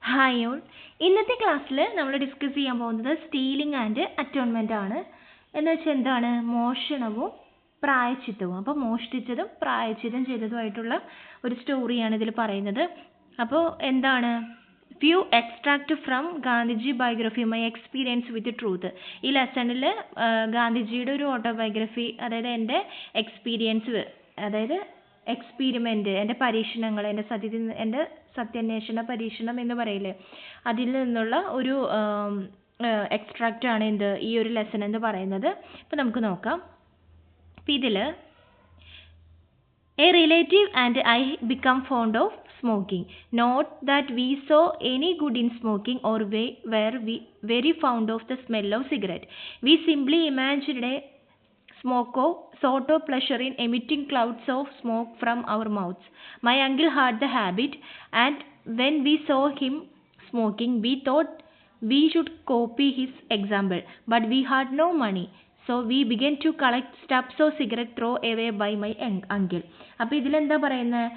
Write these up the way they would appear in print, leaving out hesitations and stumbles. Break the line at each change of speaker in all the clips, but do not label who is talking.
Hi all. ഇന്നത്തെ ക്ലാസ്സിൽ നമ്മൾ ഡിസ്കസ് ചെയ്യാൻ പോകുന്നത് സ്റ്റീലിംഗ് ആൻഡ് അറ്റോൺമെൻ്റ് ആണ്. എന്ന് വെച്ചാൽ എന്താണ്? മോഷണവും പ്രായശ്ചിത്തവും. അപ്പോൾ മോഷ്ടിച്ചതും പ്രായശ്ചിത്തം ചെയ്തതുമായിട്ടുള്ള ഒരു സ്റ്റോറിയാണ് ഇതിൽ പറയുന്നത്. അപ്പോൾ എന്താണ്? Few extract from Gandhiji biography my experience with truth. ഈ ലെസണിൽ ഗാന്ധിജിയുടെ ഒരു ഓട്ടോബയോഗ്രഫി, അതായത് എൻ്റെ എക്സ്പീരിയൻസ്, അതായത് എക്സ്പീരിമെൻ്റ്, എൻ്റെ പരീക്ഷണങ്ങൾ, എൻ്റെ സത്യാന്വേഷണ പരീക്ഷണം എന്ന് പറയില്ലേ, അതിൽ നിന്നുള്ള ഒരു എക്സ്ട്രാക്റ്റ് ആണ് ഈ ഒരു ലെസൺ എന്ന് പറയുന്നത്. അപ്പോൾ നമുക്ക് നോക്കാം. അപ്പോൾ ഇതിൽ A relative and I become fond of smoking. Not that we saw any good in smoking or were we very fond of the smell of cigarette. We simply imagined a sort of pleasure in emitting clouds of smoke from our mouths. My uncle had the habit, and when we saw him smoking, we thought we should copy his example, but we had no money. So we began to collect stubs of cigarette thrown away by my uncle. അപ്പോൾ ഇതിലെന്താ പറയുന്നത്?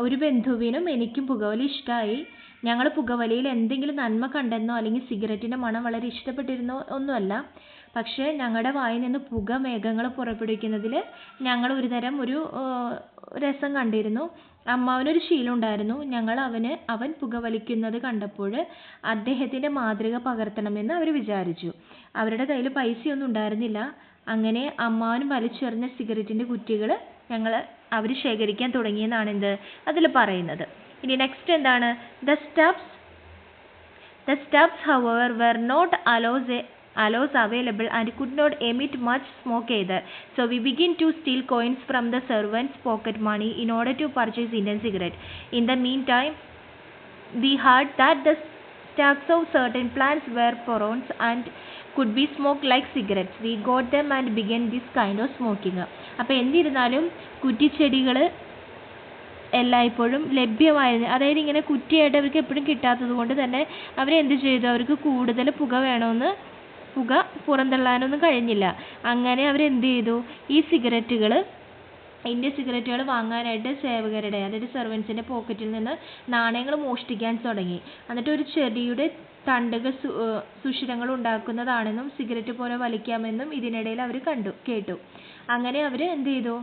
ഒരു ബന്ധുവിനും എനിക്കും പുകവലി ഇഷ്ടമായി. ഞങ്ങൾ പുകവലിയിൽ എന്തെങ്കിലും നന്മ കണ്ടെന്നോ അല്ലെങ്കിൽ സിഗരറ്റിൻ്റെ മണം വളരെ ഇഷ്ടപ്പെട്ടിരുന്നോ ഒന്നുമല്ല, പക്ഷേ ഞങ്ങളുടെ വായിൽ നിന്ന് പുകമേഘങ്ങൾ പുറപ്പെടുവിക്കുന്നതിൽ ഞങ്ങൾ ഒരു രസം കണ്ടിരുന്നു. അമ്മാവനൊരു ശീലം ഉണ്ടായിരുന്നു. അവൻ പുകവലിക്കുന്നത് കണ്ടപ്പോൾ അദ്ദേഹത്തിൻ്റെ മാതൃക പകർത്തണമെന്ന് അവർ വിചാരിച്ചു. അവരുടെ കയ്യിൽ പൈസയൊന്നും ഉണ്ടായിരുന്നില്ല. അങ്ങനെ അമ്മാവനും വലിച്ചെറിഞ്ഞ സിഗരറ്റിൻ്റെ കുറ്റികൾ അവർ ശേഖരിക്കാൻ തുടങ്ങിയെന്നാണ് അതിൽ പറയുന്നത്. ഇനി നെക്സ്റ്റ് എന്താണ്? The stubs however were not allows available and could not emit much smoke either. So we begin to steal coins from the servants' pocket money in order to purchase Indian cigarette. In the meantime, we heard that the stalks of certain plants were porons and could be smoked like cigarettes. We got them and began this kind of smoking. അപ്പോൾ എന്നിരുന്നാലും കുറ്റിച്ചെടികൾ എല്ലായ്പ്പോഴും ലഭ്യമായിരുന്നു. അതായത് ഇങ്ങനെ കുറ്റിയായിട്ട് അവർക്ക് എപ്പോഴും കിട്ടാത്തത് കൊണ്ട് തന്നെ അവരെന്ത് ചെയ്തു? അവർക്ക് കൂടുതൽ പുക പുറന്തള്ളാനൊന്നും കഴിഞ്ഞില്ല. അങ്ങനെ അവരെന്ത് ചെയ്തു? ഇന്ത്യൻ സിഗരറ്റുകൾ വാങ്ങാനായിട്ട് സേവകരുടെ, അതായത് സെർവൻസിൻ്റെ പോക്കറ്റിൽ നിന്ന് നാണയങ്ങൾ മോഷ്ടിക്കാൻ തുടങ്ങി. എന്നിട്ട് ഒരു ചെടിയുടെ തണ്ടുകൾ സുഷിരങ്ങൾ ഉണ്ടാക്കുന്നതാണെന്നും സിഗരറ്റ് പോലെ വലിക്കാമെന്നും ഇതിനിടയിൽ അവർ കേട്ടു. അങ്ങനെ അവർ എന്ത് ചെയ്തു?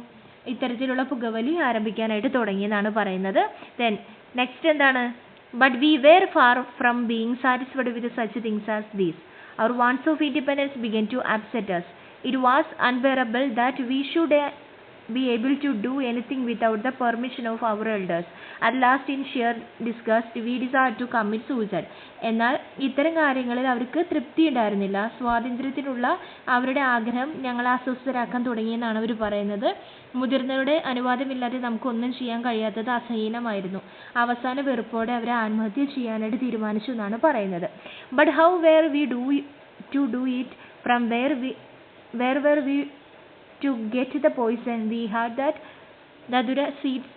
ഇത്തരത്തിലുള്ള പുകവലി ആരംഭിക്കാനായിട്ട് തുടങ്ങിയെന്നാണ് പറയുന്നത്. ദെൻ നെക്സ്റ്റ് എന്താണ്? But we were far from being satisfied with such things as these. Our wants of independence began to upset us. It was unbearable that we should be able to do anything without the permission of our elders. At last, in sheer disgust, we decided to commit suicide. എന്നാൽ ഇത്തരം കാര്യങ്ങളിൽ അവർക്ക് തൃപ്തി ഉണ്ടായിരുന്നില്ല. സ്വാതന്ത്ര്യത്തിനുള്ള അവരുടെ ആഗ്രഹം ഞങ്ങളെ അസ്വസ്ഥരാക്കാൻ തുടങ്ങിയെന്നാണ് അവർ പറയുന്നത്. മുതിർന്നവരുടെ അനുവാദമില്ലാതെ നമുക്കൊന്നും ചെയ്യാൻ കഴിയാത്തത് അസഹനീയമായിരുന്നു. അവസാന വെറുപ്പോടെ അവർ ആത്മഹത്യ ചെയ്യാനായിട്ട് തീരുമാനിച്ചു എന്നാണ് പറയുന്നത്. But how were we to do it? From where were we to get the poison? We heard that Dadura seeds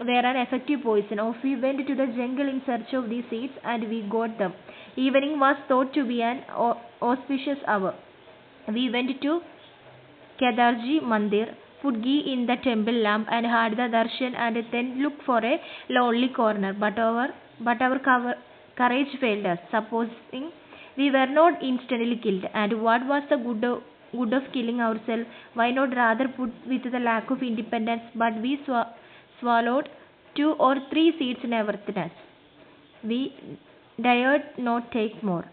were an effective poison. Off we went to the jungle in search of these seeds, and we got them. Evening was thought to be an auspicious hour. We went to Kedarji Mandir, put ghee in the temple lamp, and had the darshan, and then looked for a lonely corner. But our courage failed us. Supposing we were not instantly killed, and what was the good of killing ourselves? Why not rather put with the lack of independence? But we swallowed 2 or 3 seeds nevertheless. We dared not take more.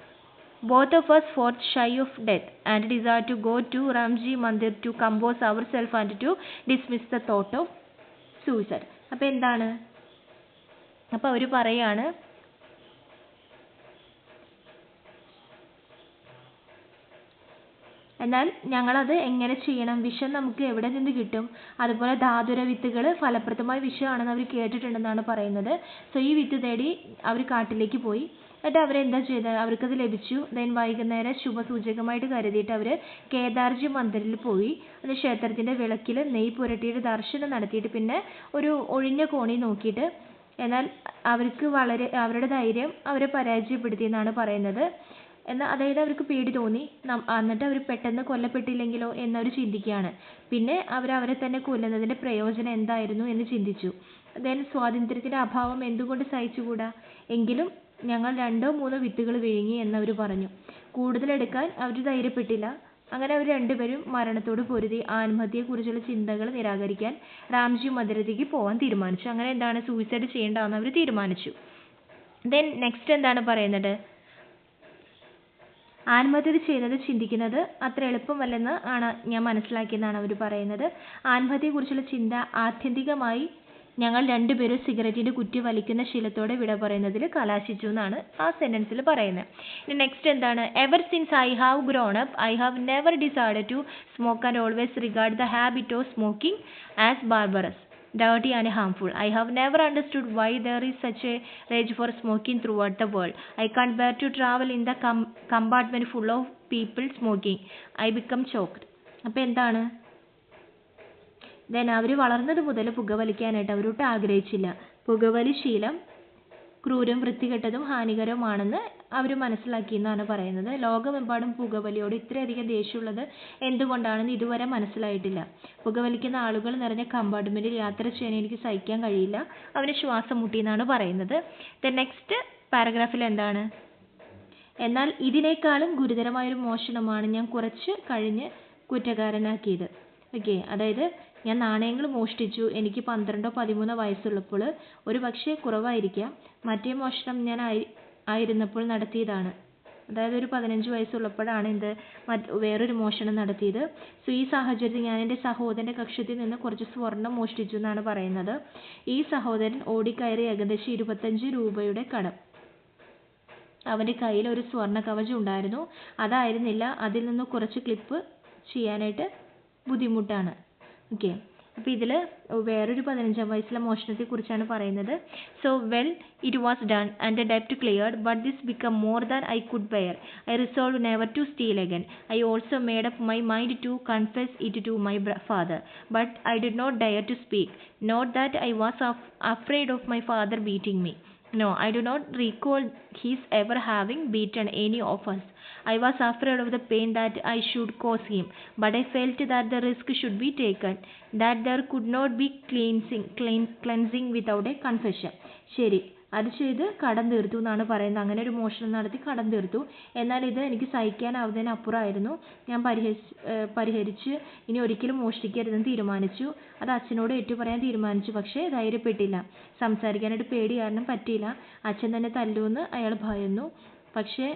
Both of us fought shy of death and desired to go to Ramji Mandir to compose ourselves and to dismiss the thought of suicide. അപ്പോൾ എന്താണ്? അപ്പോൾ അവർ പറയാണ്, എന്നാൽ ഞങ്ങളത് എങ്ങനെ ചെയ്യണം? വിഷം നമുക്ക് എവിടെ നിന്ന് കിട്ടും? അതുപോലെ ധാതുര വിത്തുകൾ ഫലപ്രദമായ വിഷമാണെന്ന് അവർ കേട്ടിട്ടുണ്ടെന്നാണ് പറയുന്നത്. സോ ഈ വിത്ത് തേടി അവർ കാട്ടിലേക്ക് പോയി. എന്നിട്ട് അവരെന്താ ചെയ്തത്? അവർക്കത് ലഭിച്ചു. ദെൻ വൈകുന്നേരം ശുഭസൂചകമായിട്ട് കരുതിയിട്ട് അവർ കേദാർജി മന്ദിറിൽ പോയി. അത് ക്ഷേത്രത്തിൻ്റെ വിളക്കിൽ നെയ്യ് പുരട്ടിയിട്ട് ദർശനം നടത്തിയിട്ട് പിന്നെ ഒരു ഒഴിഞ്ഞ കോണി നോക്കിയിട്ട്, എന്നാൽ അവരുടെ ധൈര്യം അവരെ പരാജയപ്പെടുത്തിയെന്നാണ് പറയുന്നത്. അതായത് അവർക്ക് പേടി തോന്നി. എന്നിട്ട് അവർ പെട്ടെന്ന് കൊല്ലപ്പെട്ടില്ലെങ്കിലോ എന്നവർ ചിന്തിക്കുകയാണ്. പിന്നെ അവരെ തന്നെ കൊല്ലുന്നതിൻ്റെ പ്രയോജനം എന്തായിരുന്നു എന്ന് ചിന്തിച്ചു. ദെൻ സ്വാതന്ത്ര്യത്തിൻ്റെ അഭാവം എന്തുകൊണ്ട് സഹിച്ചുകൂടാ? എങ്കിലും ഞങ്ങൾ 2-3 വിത്തുകൾ വിഴുങ്ങി എന്നവർ പറഞ്ഞു. കൂടുതലെടുക്കാൻ അവർ ധൈര്യപ്പെട്ടില്ല. അങ്ങനെ അവർ രണ്ടുപേരും മരണത്തോട് പൊരുതി ആത്മഹത്യയെക്കുറിച്ചുള്ള ചിന്തകൾ നിരാകരിക്കാൻ റാംജി മന്ദിരത്തേക്ക് പോകാൻ തീരുമാനിച്ചു. അങ്ങനെ എന്താണ്, സൂയിസൈഡ് ചെയ്യേണ്ടതെന്ന് അവർ തീരുമാനിച്ചു. ദെൻ നെക്സ്റ്റ് എന്താണ് പറയുന്നത്? ആത്മഹത്യ ചെയ്യുന്നത് ചിന്തിക്കുന്നത് അത്ര എളുപ്പമല്ലെന്ന് ആണ് ഞാൻ മനസ്സിലാക്കിയെന്നാണ് അവർ പറയുന്നത്. ആത്മഹത്യയെക്കുറിച്ചുള്ള ചിന്ത ആത്യന്തികമായി ഞങ്ങൾ രണ്ടുപേരും സിഗരറ്റിൻ്റെ കുറ്റി വലിക്കുന്ന ശീലത്തോടെ വിട പറയുന്നതിൽ കലാശിച്ചു എന്നാണ് ആ സെൻറ്റൻസിൽ പറയുന്നത്. ഇനി നെക്സ്റ്റ് എന്താണ്? Ever since I have grown up I have never decided to smoke and always regard the habit of smoking as barbarous, dirty and harmful. I have never understood why there is such a rage for smoking throughout the world. I can't bear to travel in the compartment full of people smoking. I become choked. അപ്പോൾ എന്താണ്? Then അവർ വളർന്നത് മുതൽ പുകവലിക്കാനായിട്ട് അവരൊട്ട് ആഗ്രഹിച്ചില്ല. പുകവലി ശീലം ക്രൂരം, വൃത്തികെട്ടതും ഹാനികരവുമാണെന്ന് അവർ മനസ്സിലാക്കി എന്നാണ് പറയുന്നത്. ലോകമെമ്പാടും പുകവലിയോട് ഇത്രയധികം ദേഷ്യമുള്ളത് എന്തുകൊണ്ടാണെന്ന് ഇതുവരെ മനസ്സിലായിട്ടില്ല. പുകവലിക്കുന്ന ആളുകൾ നിറഞ്ഞ കമ്പാർട്ട്മെൻറ്റിൽ യാത്ര ചെയ്യാൻ എനിക്ക് സഹിക്കാൻ കഴിയില്ല. അവന് ശ്വാസം മുട്ടി എന്നാണ് പറയുന്നത്. ദെൻ നെക്സ്റ്റ് പാരഗ്രാഫിൽ എന്താണ്? എന്നാൽ ഇതിനേക്കാളും ഗുരുതരമായൊരു മോഷണമാണ് ഞാൻ കുറച്ച് കഴിഞ്ഞ് കുറ്റക്കാരനാക്കിയത്. ഓക്കെ, അതായത് ഞാൻ നാണയങ്ങൾ മോഷ്ടിച്ചു. എനിക്ക് 12-13 വയസ്സുള്ളപ്പോൾ, ഒരു പക്ഷേ കുറവായിരിക്കാം. മറ്റേ മോഷണം ഞാൻ ആയിരുന്നപ്പോൾ നടത്തിയതാണ്. അതായത് ഒരു 15 വയസ്സുള്ളപ്പോഴാണ് വേറൊരു മോഷണം നടത്തിയത്. സോ ഈ സാഹചര്യത്തിൽ ഞാൻ എൻ്റെ സഹോദരൻ്റെ കക്ഷത്തിൽ നിന്ന് കുറച്ച് സ്വർണം മോഷ്ടിച്ചു എന്നാണ് പറയുന്നത്. ഈ സഹോദരൻ ഓടിക്കയറി ഏകദേശം 25 രൂപയുടെ കടം. അവൻ്റെ കയ്യിൽ ഒരു സ്വർണ്ണ കവചം ഉണ്ടായിരുന്നു. അതായിരുന്നില്ല, അതിൽ നിന്ന് കുറച്ച് ക്ലിപ്പ് ചെയ്യാനായിട്ട് ബുദ്ധിമുട്ടാണ്. ഓക്കെ, അപ്പോൾ ഇതിൽ വേറൊരു 15-ാം വയസ്സിലെ മോഷണത്തെക്കുറിച്ചാണ് പറയുന്നത്. So well it was done and the ഡെപ്റ്റ് cleared, but this become more than I could bear. I resolve never to steal again. I also made up my mind to confess it to my father, but I did not dare to speak. Not that I was afraid of my father beating me. No, I do not recall his ever having beaten any of us. I was afraid of the pain that I should cause him, but I felt that the risk should be taken, that there could not be cleansing without a confession. ശരി, അത് ചെയ്ത് കടം തീർത്തു എന്നാണ് പറയുന്നത്. അങ്ങനെ ഒരു മോഷണം നടത്തി കടം തീർത്തു. എന്നാൽ ഇത് എനിക്ക് സഹിക്കാനാവുന്നതിനപ്പുറമായിരുന്നു. ഞാൻ പരിഹരിച്ച് ഇനി ഒരിക്കലും മോഷ്ടിക്കരുതെന്ന് തീരുമാനിച്ചു. അത് അച്ഛനോട് ഏറ്റുപറയാൻ തീരുമാനിച്ചു. പക്ഷേ ധൈര്യപ്പെട്ടില്ല. സംസാരിക്കാനായിട്ട് പേടി കാരണം പറ്റിയില്ല. അച്ഛൻ തന്നെ തല്ലുമെന്ന് അയാൾ ഭയന്നു. പക്ഷേ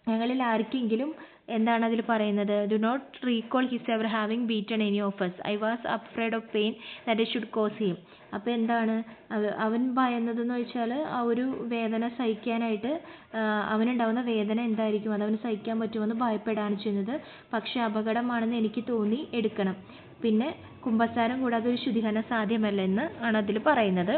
ഞങ്ങളിൽ ആർക്കെങ്കിലും എന്താണ് അതിൽ പറയുന്നത്? Do not recall his ever having beaten any of us. I was afraid of pain that I should cause him. അപ്പോൾ എന്താണ് അവൻ ഭയന്നതെന്ന് വെച്ചാൽ ആ ഒരു വേദന സഹിക്കാനായിട്ട്, അവനുണ്ടാവുന്ന വേദന എന്തായിരിക്കും, അതവന് സഹിക്കാൻ പറ്റുമെന്ന് ഭയപ്പെടാണ് ചെയ്യുന്നത്. പക്ഷേ അപകടമാണെന്ന് എനിക്ക് തോന്നി എടുക്കണം. പിന്നെ കുമ്പസാരം കൂടാതെ ഒരു ശുദ്ധീകരണം സാധ്യമല്ലെന്ന് ആണ് അതിൽ പറയുന്നത്.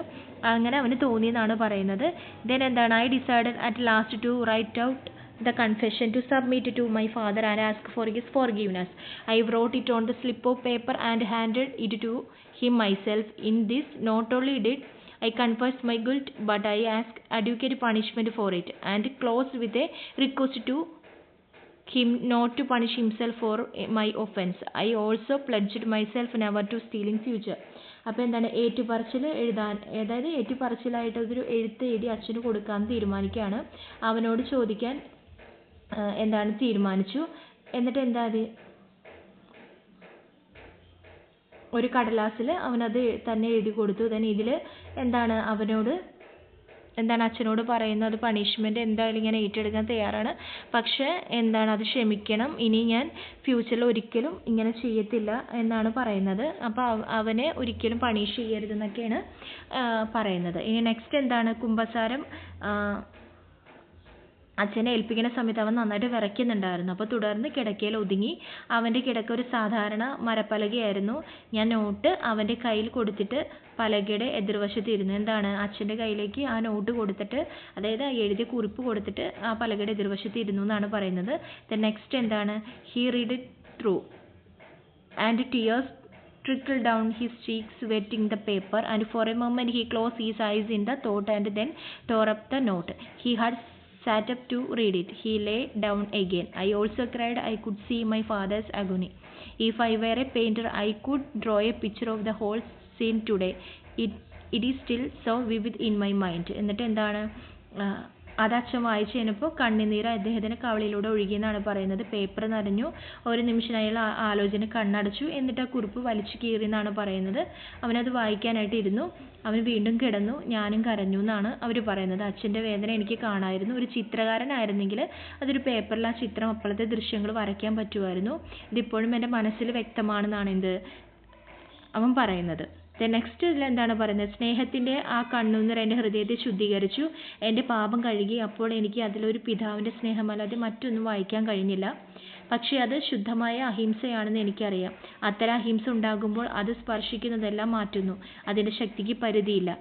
അങ്ങനെ അവന് തോന്നിയെന്നാണ് പറയുന്നത്. ദെൻ എന്താണ്? I decided at last to write out the confession, to submit to my father and ask for his forgiveness. I wrote it on the slip of paper and handed it to him myself. In this, not only did I confess my guilt, but I asked adequate punishment for it, and closed with a request to him not to punish himself for my offense. I also pledged myself never to steal in future. അപ്പോൾ എന്താണ്? ഏറ്റുപറച്ചിൽ എഴുതാൻ, അതായത് ഏറ്റുപറച്ചിലായിട്ട് അതൊരു എഴുത്ത് എഴുതി അച്ഛന് കൊടുക്കാൻ തീരുമാനിക്കുകയാണ്. അവനോട് ചോദിക്കാൻ എന്താണ് തീരുമാനിച്ചു. എന്നിട്ട് എന്താ, അത് ഒരു കടലാസിൽ അവനത് തന്നെ എഴുതി കൊടുത്തു. then ഇതിൽ എന്താണ് അച്ഛനോട് പറയുന്നത്, പണിഷ്മെൻറ്റ് എന്തായാലും ഇങ്ങനെ ഏറ്റെടുക്കാൻ തയ്യാറാണ്. പക്ഷേ എന്താണ്, അത് ക്ഷമിക്കണം, ഇനി ഞാൻ ഫ്യൂച്ചറിൽ ഒരിക്കലും ഇങ്ങനെ ചെയ്യത്തില്ല എന്നാണ് പറയുന്നത്. അപ്പോൾ അവനെ ഒരിക്കലും പണിഷ് ചെയ്യരുതെന്നൊക്കെയാണ് പറയുന്നത്. ഇനി നെക്സ്റ്റ് എന്താണ്? കുമ്പസാരം അച്ഛനെ ഏൽപ്പിക്കുന്ന സമയത്ത് അവൻ നന്നായിട്ട് വിറയ്ക്കുന്നുണ്ടായിരുന്നു. അപ്പോൾ തുടർന്ന് കിടക്കയിൽ ഒതുങ്ങി. അവൻ്റെ കിടക്ക ഒരു സാധാരണ മരപ്പലകയായിരുന്നു. ഞാൻ നോട്ട് അവൻ്റെ കയ്യിൽ കൊടുത്തിട്ട് പലകയുടെ എതിർവശത്ത് ഇരുന്നു. എന്താണ്? അച്ഛൻ്റെ കയ്യിലേക്ക് ആ നോട്ട് കൊടുത്തിട്ട്, അതായത് എഴുതിയ കുറിപ്പ് കൊടുത്തിട്ട് ആ പലകയുടെ എതിർവശത്ത് ഇരുന്നു എന്നാണ് പറയുന്നത്. ദെൻ നെക്സ്റ്റ് എന്താണ്? He read it through and tears trickled down his cheeks, wetting the paper, and for a moment he closed his eyes in the thought and then tore up the note. He had sat up to read it. He lay down again. I also cried. I could see my father's agony. If I were a painter, I could draw a picture of the whole scene today. It is still so vivid in my mind. എന്നിട്ട് എന്താണ് അത് അച്ഛൻ വായിച്ചു കഴിഞ്ഞപ്പോൾ കണ്ണുനീര് അദ്ദേഹത്തിന് കവളിലൂടെ ഒഴുകിയെന്നാണ് പറയുന്നത്. Paper നനഞ്ഞു. ഒരു നിമിഷം അയാൾ ആലോചന കണ്ണടച്ചു. എന്നിട്ട് ആ കുറിപ്പ് വലിച്ചു കീറി എന്നാണ് പറയുന്നത്. അവനത് വായിക്കാനായിട്ട് ഇരുന്നു. അവൻ വീണ്ടും കിടന്നു. ഞാനും കരഞ്ഞു എന്നാണ് അവർ പറയുന്നത്. അച്ഛൻ്റെ വേദന എനിക്ക് കാണാമായിരുന്നു. ഒരു ചിത്രകാരനായിരുന്നെങ്കിൽ അതൊരു പേപ്പറിൽ ആ ചിത്രം അപ്പോഴത്തെ ദൃശ്യങ്ങൾ വരയ്ക്കാൻ പറ്റുമായിരുന്നു. ഇതിപ്പോഴും എൻ്റെ മനസ്സിൽ വ്യക്തമാണെന്നാണ് അവൻ പറയുന്നത്. നെക്സ്റ്റ് ഇതിൽ എന്താണ് പറയുന്നത്? സ്നേഹത്തിൻ്റെ ആ കണ്ണുനീർ എൻ്റെ ഹൃദയത്തെ ശുദ്ധീകരിച്ചു, എൻ്റെ പാപം കഴുകി. അപ്പോൾ എനിക്ക് അതിലൊരു പിതാവിൻ്റെ സ്നേഹമല്ലാതെ മറ്റൊന്നും വായിക്കാൻ കഴിഞ്ഞില്ല. പക്ഷേ അത് ശുദ്ധമായ അഹിംസയാണെന്ന് എനിക്കറിയാം. അത്തരം അഹിംസ ഉണ്ടാകുമ്പോൾ അത് സ്പർശിക്കുന്നതെല്ലാം മാറ്റുന്നു. അതിൻ്റെ ശക്തിക്ക് പരിധിയില്ല.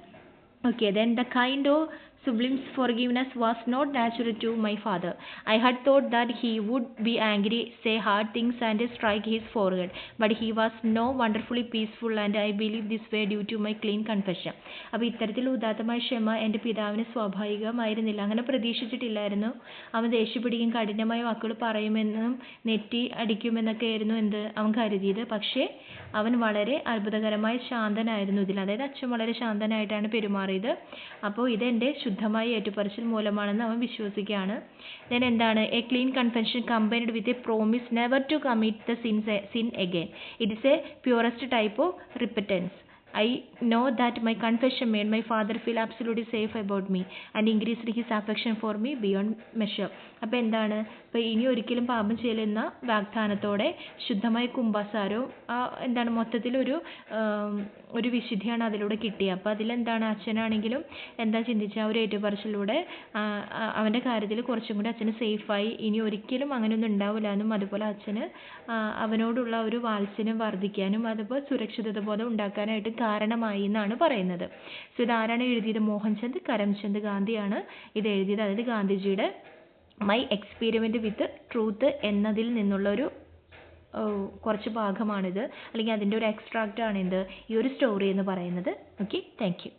Okay, then the kind of sublime forgiveness was not natural to my father. I had thought that he would be angry, say hard things and strike his forehead. But he was no wonderfully peaceful, and I believe this way due to my clean confession. അപ്പോൾ ഇത്തരത്തിൽ ഉദാത്തമായ ക്ഷമ എൻ്റെ പിതാവിന് സ്വാഭാവികമായിരുന്നില്ല. അങ്ങനെ പ്രതീക്ഷിച്ചിട്ടില്ലായിരുന്നു. അവൻ ദേഷ്യപ്പെടുകയും കഠിനമായ വാക്കുകൾ പറയുമെന്നും നെറ്റി അടിക്കുമെന്നൊക്കെ ആയിരുന്നു അവൻ കരുതിയത്. പക്ഷേ അവൻ വളരെ അത്ഭുതകരമായി ശാന്തനായിരുന്നു ഇതിൽ. അതായത് അച്ഛൻ വളരെ ശാന്തനായിട്ടാണ് പെരുമാറിയത്. അപ്പോൾ ഇതെൻ്റെ ശുദ്ധമായ ഏറ്റുപറച്ചിൽ മൂലമാണെന്ന് അവൻ വിശ്വസിക്കുകയാണ്. then എന്താണ്? A clean confession combined with a promise never to commit the sin again. It is a purest type of repentance. I know that my confession made my father feel absolutely safe about me and increased his affection for me beyond measure. അപ്പോൾ എന്താണ്? ഇപ്പോൾ ഇനി ഒരിക്കലും പാപം ചെയ്യില്ലെന്ന വാഗ്ദാനത്തോടെ ശുദ്ധമായ കുംഭസാരവും എന്താണ് മൊത്തത്തിലൊരു ഒരു വിശുദ്ധിയാണ് അതിലൂടെ കിട്ടിയത്. അപ്പോൾ അതിലെന്താണ്? അച്ഛനാണെങ്കിലും എന്താ ചിന്തിച്ച ആ ഒരു ഏറ്റുപറച്ചിലൂടെ അവൻ്റെ കാര്യത്തിൽ കുറച്ചും കൂടി അച്ഛന് സേഫായി. ഇനി ഒരിക്കലും അങ്ങനെയൊന്നും ഉണ്ടാവില്ല എന്നും അതുപോലെ അച്ഛന് അവനോടുള്ള ഒരു വാത്സല്യം വർദ്ധിക്കാനും അതുപോലെ സുരക്ഷിതത ബോധം ഉണ്ടാക്കാനായിട്ട് കാരണമായി എന്നാണ് പറയുന്നത്. സോ ഇതാരാണ് എഴുതിയത്? മോഹൻചന്ദ് കരംചന്ദ് ഗാന്ധിയാണ് ഇത് എഴുതിയത്. അതായത് ഗാന്ധിജിയുടെ മൈ എക്സ്പെരിമെൻ്റ് വിത്ത് ട്രൂത്ത് എന്നതിൽ നിന്നുള്ളൊരു കുറച്ച് ഭാഗമാണിത്, അല്ലെങ്കിൽ അതിൻ്റെ ഒരു എക്സ്ട്രാക്റ്റ് ആണ് ഈ ഒരു സ്റ്റോറി എന്ന് പറയുന്നത്. Okay, thank you.